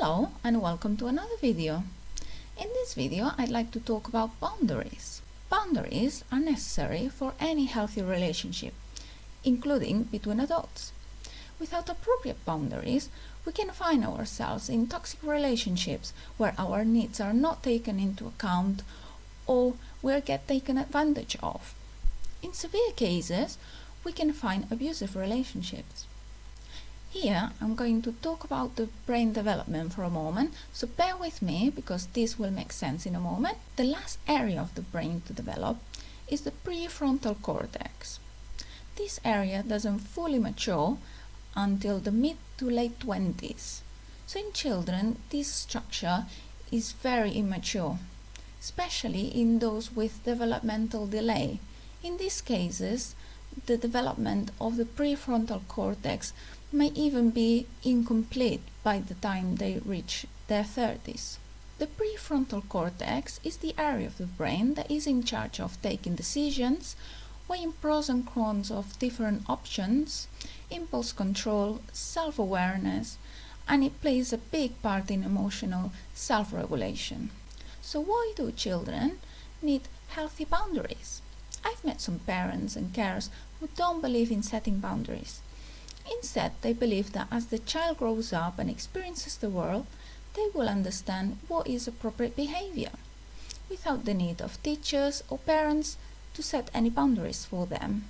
Hello and welcome to another video. In this video I'd like to talk about boundaries. Boundaries are necessary for any healthy relationship, including between adults. Without appropriate boundaries, we can find ourselves in toxic relationships where our needs are not taken into account or we get taken advantage of. In severe cases, we can find abusive relationships. Here I'm going to talk about the brain development for a moment, so bear with me because this will make sense in a moment. The last area of the brain to develop is the prefrontal cortex. This area doesn't fully mature until the mid to late 20s. So in children, this structure is very immature, especially in those with developmental delay. In these cases, the development of the prefrontal cortex may even be incomplete by the time they reach their 30s. The prefrontal cortex is the area of the brain that is in charge of taking decisions, weighing pros and cons of different options, impulse control, self-awareness, and it plays a big part in emotional self-regulation. So why do children need healthy boundaries? I've met some parents and carers who don't believe in setting boundaries. Instead, they believe that as the child grows up and experiences the world, they will understand what is appropriate behavior, without the need of teachers or parents to set any boundaries for them.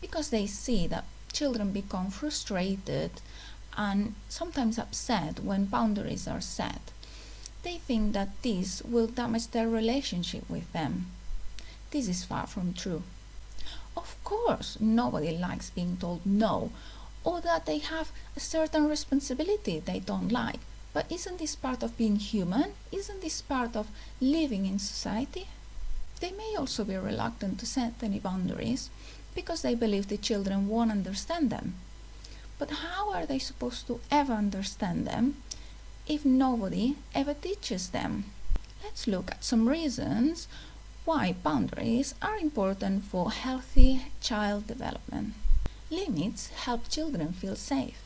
Because they see that children become frustrated and sometimes upset when boundaries are set, they think that this will damage their relationship with them. This is far from true. Of course, nobody likes being told no, or that they have a certain responsibility they don't like. But isn't this part of being human? Isn't this part of living in society? They may also be reluctant to set any boundaries because they believe the children won't understand them. But how are they supposed to ever understand them if nobody ever teaches them? Let's look at some reasons why boundaries are important for healthy child development. Limits help children feel safe.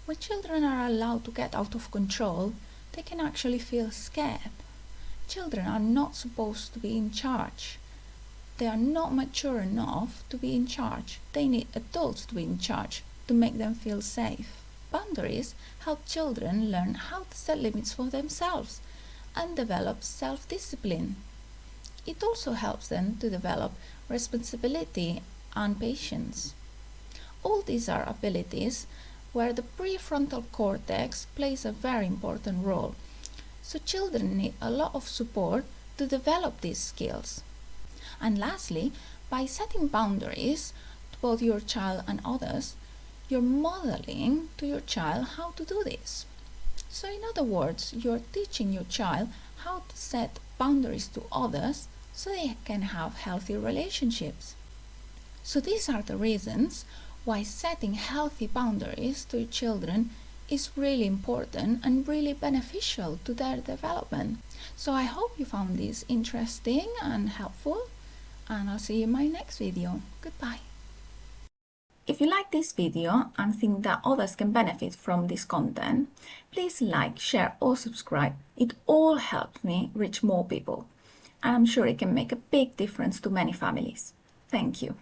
When children are allowed to get out of control, they can actually feel scared. Children are not supposed to be in charge. They are not mature enough to be in charge. They need adults to be in charge to make them feel safe. Boundaries help children learn how to set limits for themselves and develop self-discipline. It also helps them to develop responsibility and patience. All these are abilities where the prefrontal cortex plays a very important role. So children need a lot of support to develop these skills. And lastly, by setting boundaries to both your child and others, you're modeling to your child how to do this. So in other words, you're teaching your child how to set boundaries to others so they can have healthy relationships. So these are the reasons why setting healthy boundaries to your children is really important and really beneficial to their development. So I hope you found this interesting and helpful, and I'll see you in my next video. Goodbye. If you like this video and think that others can benefit from this content, please like, share or subscribe. It all helps me reach more people, and I'm sure it can make a big difference to many families. Thank you.